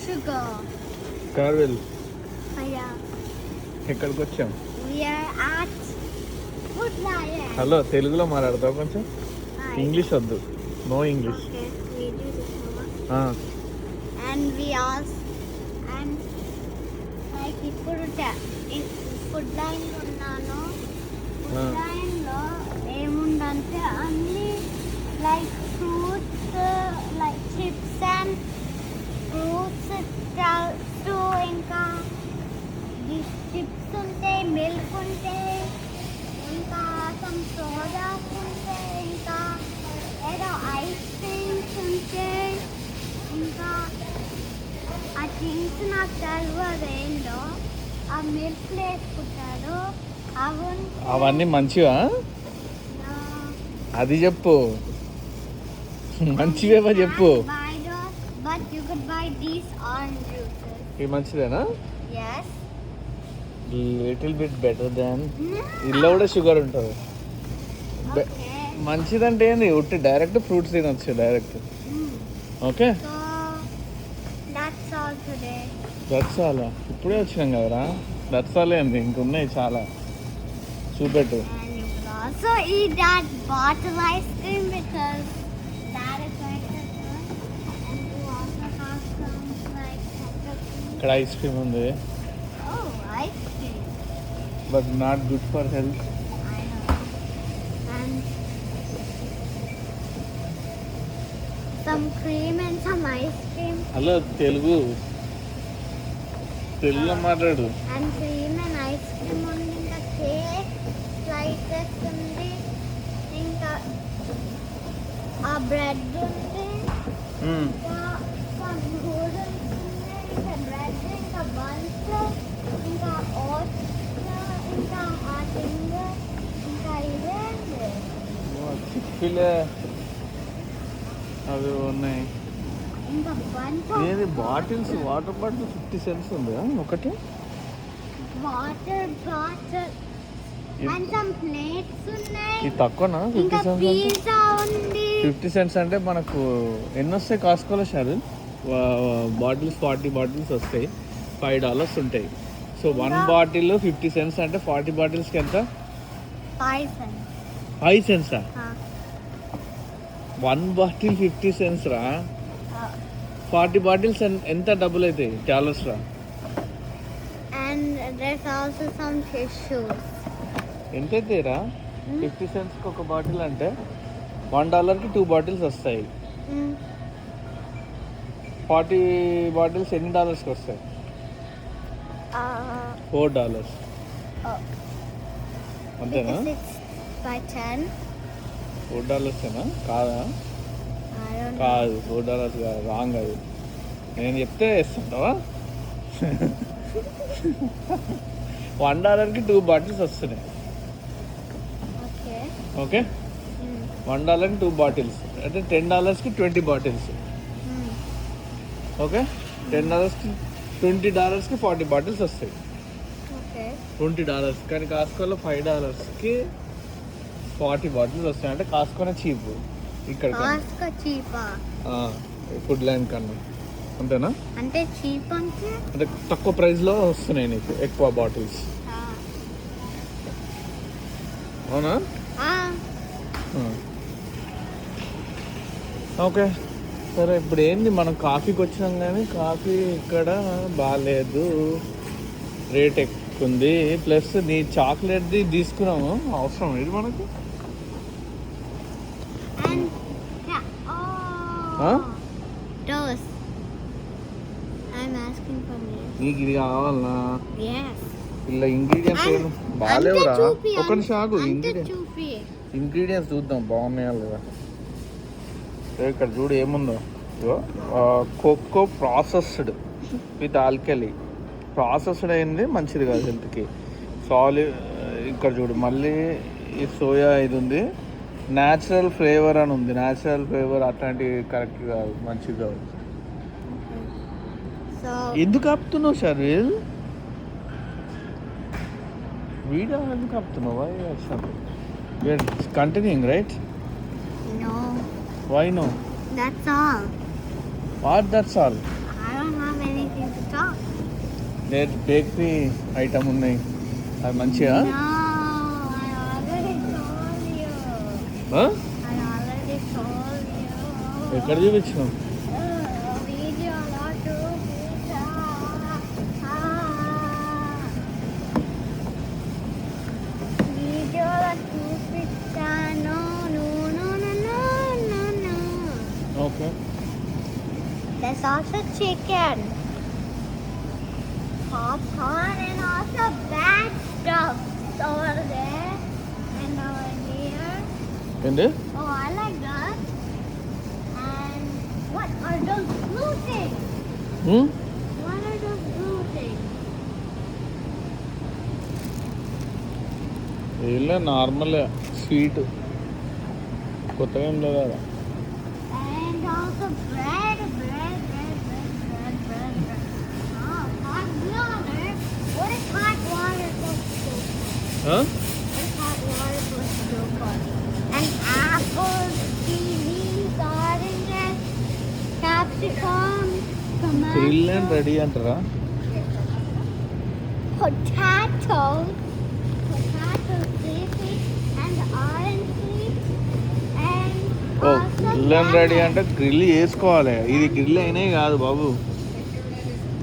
sugar. కార్వెల్ Yeah. ఎక్కడికి వచ్చాం? We are at Food Lion. Hello, తెలుగులో మాట్లాడతావు కొంచెం? Hi. ఇంగ్లీష్ వద్దు, no English. Okay, we do this now. And we asked, and like ఇప్పుడు food line ఉన్నాను. ఫుడ్ లైన్ లో ఏముందంటే అన్ని like fruits, like chips and fruits, ఇంకా చిప్స్ ఉంటాయి, మిల్క్ ఉంటాయి, ఇంకా సమ్ సోడాస్ ఉంటాయి, ఇంకా ఏదో ఐస్ క్రీమ్స్ ఉంటాయి. ఇంకా ఆ థింగ్స్ నాకు తెలియదు ఏంటో. ఆ మిల్క్ వేసుకుంటారు. అవన్నీ మంచివా? అది చెప్పు, మంచివేమో చెప్పు. But you could buy these orange juices. ఇది మంచిదేనా? Yes. Little bit better than. ఇల్లు కూడా షుగర్ ఉంటుంది. మంచిదంటే ఏంది? ఉట్టి డైరెక్ట్ ఫ్రూట్స్ తినొచ్చు direct. Okay, So that's all today. That's all. ఇప్పుడే వచ్చినాం కదరా. దట్స్ ఆల్ ఏంది, ఇంకున్నాయి చాలా. చూపెట్టు. And you could also eat that bottle ice cream because that is very good. And you also have some like chocolate cream. ఇక్కడ ice cream ఉంది, Oh, ice cream. But not good for health. I know. And some cream and some ice cream. Hello, తెలుగులో మాట్లాడు. And cream and ice cream ఉంది. ఇంకా cake slices ఉంది. ఇంకా ఆ bread ఉంది. ఇంకా some noodles ఉన్నాయి. ఇంకా బ్రెడ్, ఇంకా బన్స్, ఇంకా ఓట్స్, ఇంకా ఆ థింగ్, ఇంకా ఇదే ఉంది. చిప్పిలే అవి ఉన్నాయి. ఇంకా బన్స్ ఏది బాటిల్స్, వాటర్ బాటిల్ 50 cents ఉంది ఒకటి. Water bottle and some plates ఉన్నాయి. ఇది తక్కువనా? 50 ఇంకా cents అంటే? పిజ్జా ఉంది. 50 cents అంటే మనకు ఎన్ని వస్తాయి కాస్కోలో షారు? బాటిల్స్ 40 బాటిల్స్ వస్తాయి, $5 ఉంటాయి. సో 1 బాటిల్ 50 cents అంటే 40 బాటిల్స్కి ఎంత? 5 cents. 5 cents. 1 బాటిల్ 50 cents రా. 40 బాటిల్స్ ఎంత డబ్బులు అవుతాయి? $1 రా. And there's also some tissues. ఎంత అవుతాయిరా? 50 cents ఒక బాటిల్ అంటే $1కి 2 బాటిల్స్ వస్తాయి. 40 బాటిల్స్ ఎన్ని డాలర్స్కి వస్తాయి? $4. అంతేనా? 6 by 10. $4 కాదా? I don't know. కాదు, $4 కాదు, రాంగ్. అది నేను చెప్తే వేస్తుంటావా? $1కి 2 బాటిల్స్ వస్తున్నాయి. Okay. ఓకే, $1కి 2 బాటిల్స్ అంటే $10కి 20 బాటిల్స్. ఓకే, $10కి $20కి 40 బాటిల్స్ వస్తాయి. Okay. $20. కానీ కాస్కోలో $5కి 40 బాటిల్స్ వస్తాయి. అంటే కాస్కోనే చీప్ ఇక్కడ Costco cheap. ఫుడ్ లైన్ కన్నా. అంతేనా? అంటే చీప్ అంటే అంటే తక్కువ ప్రైస్లో వస్తున్నాయి నీకు ఎక్కువ బాటిల్స్. అవునా? ఓకే, సరే. ఇప్పుడు ఏంది, మనం కాఫీకి వచ్చినాం కానీ కాఫీ ఇక్కడ బాగాలేదు, రేట్ ఎక్కువ ఉంది. ప్లస్ నీ చాక్లెట్ది తీసుకున్నాము, అవసరం ఇది మనకు. and Huh? those. I'm asking for me. నీకు ఇది కావాలనా? Yes. ఇలా ఇంగ్రీడియంట్స్ ఏమి బాగాలేవురా. చూపి, ఒక నిమిషం ఆగు. చూపి. ఇంగ్రీడియంట్స్ చూద్దాం బాగున్నాయా లేదా. ఇక్కడ చూడు ఏముందో. Cocoa processed with alkali. Processed అయింది మంచిది కాదు హెల్త్కి. ఇక్కడ చూడు మళ్ళీ ఈ సోయా ఇది ఉంది. న్యాచురల్ ఫ్లేవర్ అని ఉంది. న్యాచురల్ ఫ్లేవర్ అట్లాంటివి కరెక్ట్ కాదు, మంచిది కాదు. ఎందుకు ఆపుతున్నావు షర్విల్? వీడియో ఎందుకు ఆపుతున్నావు? We're continuing, right? No. Why no? That's all. What that's all? I don't have any bakery item ఉన్నాయి అది మంచిగా No, I already told you. ఆ? I already told you. ఎక్కడ చూపించినావు Video not to pizza. Video to pizza. No, no, no, no, no, no, no. Okay There's also chicken, popcorn, and also bad stuff over there and over here. ఏంటి Oh, I like that. And what are those blue things? హ్మ్? What are those blue things? వీళ్ళే normal sweet కొత్తగా ఏం లేదు కదా And also bread. Oh, hot water. What is hot water supposed to do? ఆ? What is hot water supposed to do for? And apples, kiwis, oranges, capsicum, grill and tomatoes, ready అంటారా potatoes, seeds, and orange seeds, and oh also grill and ready lemon. అంటే grill చేసుకోవాలి ఇది grill అయినాయి కాదు బాబు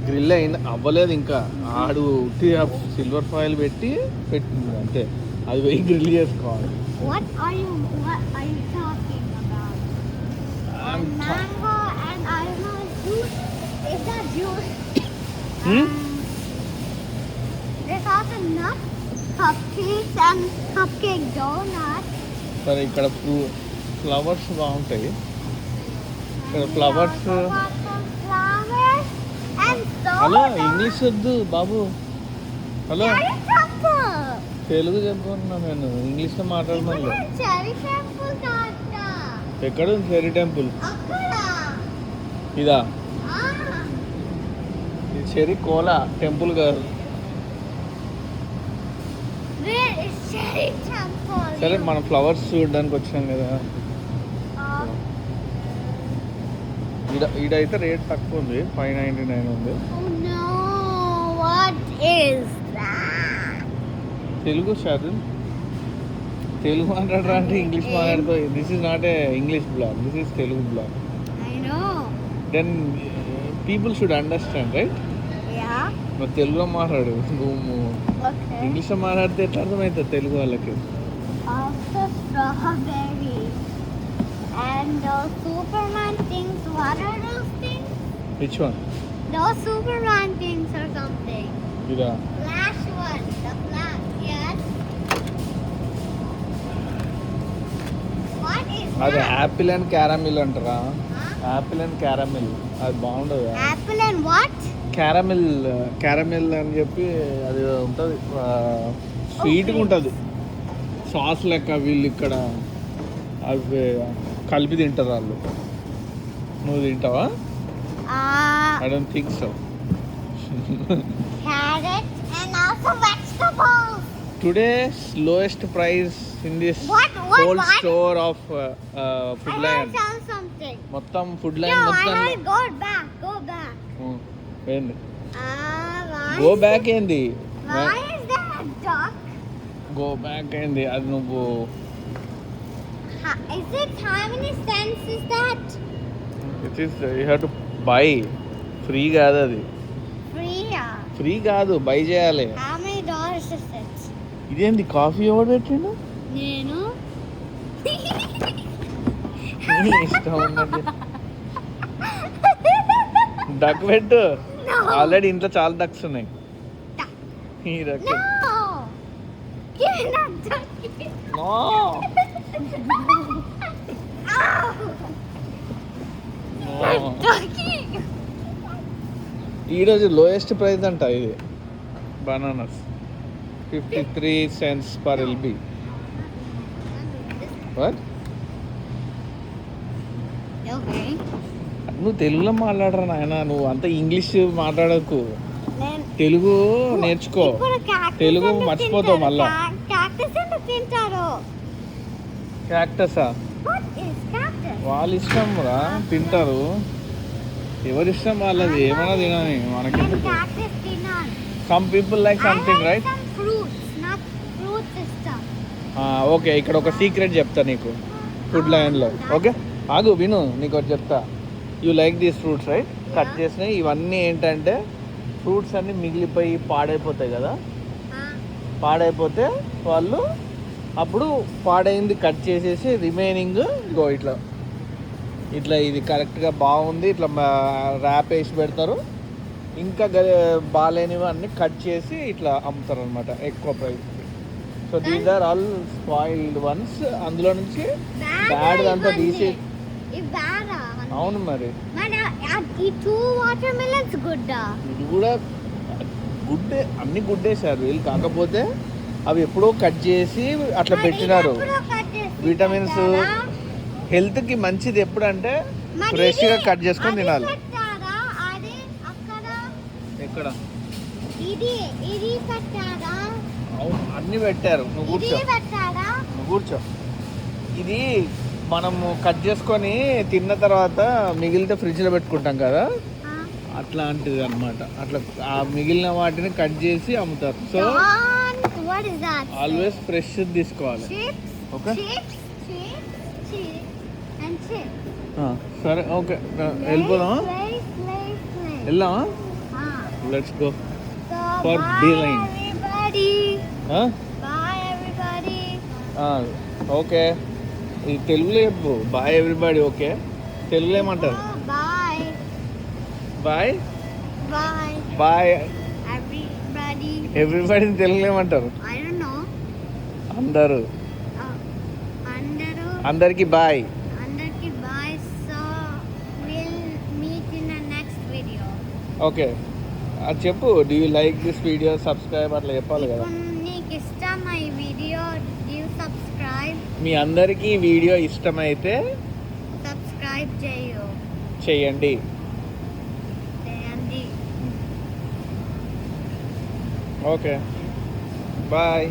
grill అయిన అవ్వలేదు ఇంకా ఆడు ఉట్టి సిల్వర్ ఫాయిల్ పెట్టింది అంతే అది పోయి గ్రిల్ చేసుకోవాలి What are you talking about? And mango and I don't know juice. Is that juice? Hmm? There's also nuts, cupcakes and cupcake donuts. సరే ఇక్కడ ఫ్లవర్స్ బాగుంటాయి ఇక్కడ And we flowers also got some flowers and hello soda. English వద్దు బాబు hello Cherry temple. Telugu చెప్పుకున్నా నేను ఇంగ్లీష్లో మాట్లాడమని Cherry temple కాదా? ఎక్కడ ఉంది చెరీ టెంపుల్ అక్కడ. ఇదా Ah. ఇది చెరీ కోలా టెంపుల్ కాదు Where is Cherry temple? సరే మనం ఫ్లవర్స్ చూడడానికి వచ్చాం కదా ఈడైతే రేట్ తక్కువ ఉంది 599 ఉంది Oh no, what is that? Telugu చదువు తెలుగు మాట్లాడరా అంటే ఇంగ్లీష్ మాట్లాడుతూ this is not a English blog this is Telugu blog I know. Then people should understand right Yeah. మరి తెలుగులో మాట్లాడు నువ్వు Okay. ఇంగ్లీష్లో మాట్లాడితే ఎట్లా అర్థమవుతుంది తెలుగు వాళ్ళకి Also strawberry. And those Superman things, what are those things? Which one Those Superman things or something. ఇదా Flash one, the flash, yes. What is అది that? యాపిల్ అండ్ క్యారమిల్ అంటారా Huh? యాపిల్ అండ్ క్యారమిల్ అది బాగుండదు Apple and what? Caramel అని చెప్పి అది ఉంటుంది స్వీట్గా ఉంటుంది సాస్ లెక్క వీళ్ళు ఇక్కడ అవి కలిపి తింటారు వాళ్ళు నువ్వు తింటావా I don't think so Carrots and also vegetables. Today lowest price in this What? Whole store of food I line want to tell something. మొత్తం ఫుడ్ No, లైన్ I మొత్తం want to go back. ఏంది Why go is back ఏంది Why is there a duck? Go back ఏంది అది నువ్వు Is it how many cents is that? It is you have to buy free కాదు అది Free. Free కాదు by చేయాలి How many dollars is it? ఇదేంది coffee ఎవరు పెట్టిండు నేను. నీ ఇష్టం ఉన్నది డక్ పెట్టు No. ఆల్రెడీ ఇంట్లో చాలా డక్స్ ఉన్నాయి Duck. ఈ duck No. Give me that duck. No Ow. Ducky. ఈరోజు లోయెస్ట్ ప్రైస్ అంట ఇది bananas 53 cents per LB what Okay. నువ్వు తెలుగులో మాట్లాడరా నాయన నువ్వు అంత ఇంగ్లీష్ మాట్లాడకు నేను తెలుగు నేర్చుకో ఇప్పుడు cactus తెలుగు ఎందుకు మర్చిపోతావు తింటారు? మళ్ళా. Cactus ఎందుకు తింటారు? క్యాక్టసా What is cactus? వాళ్ళ ఇష్టం రా తింటారు ఎవరి ఇష్టం వాళ్ళది ఏమైనా తినని నేను మనకెందుకు cactus తిన్నాను. Some people like something right. some fruits, not fruit system. Okay, ఇక్కడ ఒక సీక్రెట్ చెప్తా నీకు ఫుడ్ లైన్లో. ఓకే ఆగు విను, నీకు ఒకటి చెప్తా. You like these fruits right? Cut చేసినవి ఇవన్నీ ఏంటంటే ఫ్రూట్స్ అన్నీ మిగిలిపోయి పాడైపోతాయి కదా. పాడైపోతే వాళ్ళు అప్పుడు పాడైంది కట్ చేసేసి రిమైనింగ్ ఇగో ఇట్లా ఇట్లా ఇది కరెక్ట్గా బాగుంది ఇట్లా ర్యాప్ వేసి పెడతారు. ఇంకా బాగాలేనివి అన్నీ కట్ చేసి ఇట్లా అమ్ముతారు అనమాట ఎక్కువ price. So these are all spoiled ones. అందులో నుంచి బ్యాడ్ అంతా తీసి. అవును మరి ఈ 2 వాటర్మెలన్స్ గుడ్డా? ఇది కూడా గుడ్డే, అన్ని గుడ్డేసారు వీళ్ళు. కాకపోతే అవి ఎప్పుడో కట్ చేసి అట్లా పెట్టినారు. విటమిన్స్ హెల్త్కి మంచిది ఎప్పుడంటే ఫ్రెష్గా కట్ చేసుకొని తినాలి. ఎక్కడ అవును అన్ని పెట్టారు. నువ్వు కూర్చో. ఇది మనము కట్ చేసుకొని తిన్న తర్వాత మిగిలితే ఫ్రిడ్జ్లో పెట్టుకుంటాం కదా, అట్లాంటిది అన్నమాట. అట్లా ఆ మిగిలిన వాటిని కట్ చేసి అమ్ముతారు. సో ఆల్వేస్ ఫ్రెష్ తీసుకోవాలి. ఓకే సరే ఓకే వెళ్ళిపోదామా? వెళ్దామా? Let's go for the line. Okay ఇది తెలుగులో చెప్పు. Bye everybody. ఓకే తెలుగులో ఏమంటారు? బాయ్ బాయ్ ఎవ్రీబడి తెలుగులో ఏమంటారు? అందరూ అందరికి బాయ్. ఓకే అది చెప్పు. Do you like this video? Subscribe అట్లా చెప్పాలి కదా. మీ అందరికీ ఈ వీడియో ఇష్టమైతే సబ్స్క్రైబ్ చేయండి. Okay bye.